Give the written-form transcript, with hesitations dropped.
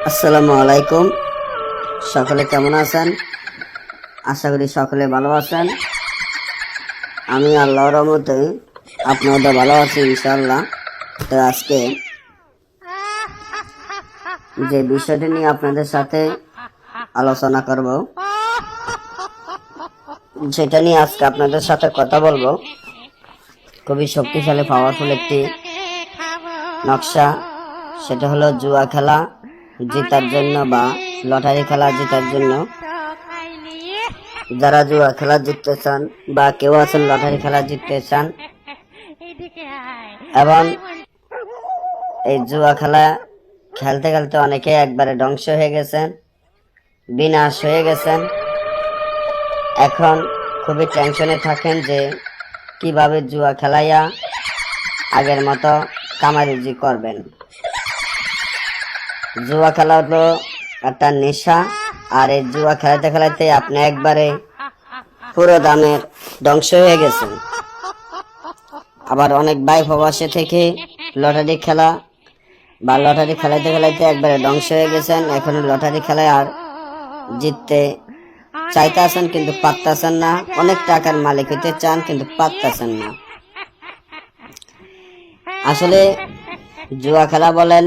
আসসালামু আলাইকুম। সকলে কেমন আছেন? আশা করি সকলে ভালো আছেন। আমি আল্লাহর রহমতে আপনাদের ভালো আছি ইনশাআল্লাহ। তো আজকে যে বিষয়টি নিয়ে আপনাদের সাথে আলোচনা করব, সেটা নিয়ে আজকে আপনাদের সাথে কথা বলবো। খুবই শক্তিশালী পাওয়ারফুল একটি নকশা, সেটা হলো জুয়া খেলা জেতার জন্য বা লটারি খেলা জেতার জন্য। যারা জুয়া খেলা জিততে চান বা কেউ আছেন লটারি খেলা জিততে চান এবং এই জুয়া খেলা খেলতে খেলতে অনেকে একবারে ধ্বংস হয়ে গেছেন, বিনাশ হয়ে গেছেন। এখন খুবই টেনশনে থাকেন যে কিভাবে জুয়া খেলাইয়া আগের মতো কামারুজি করবেন। জুয়া খেলা হলো একটা নেশা, আর এই জুয়া খেলাতে খেলাতে আপনি একবারে পুরো দামের ধ্বংস হয়ে গেছেন। আবার অনেক ভাই প্রবাসে থেকে লটারি খেলা বা লটারি খেলাতে খেলাতে একবারে ধ্বংস হয়ে গেছেন। এখন লটারি খেলায় আর জিততে চাইতেছেন কিন্তু পারতেছেন না। অনেক টাকার মালিক হইতে চান কিন্তু পারতেছেন না। আসলে জুয়া খেলা বলেন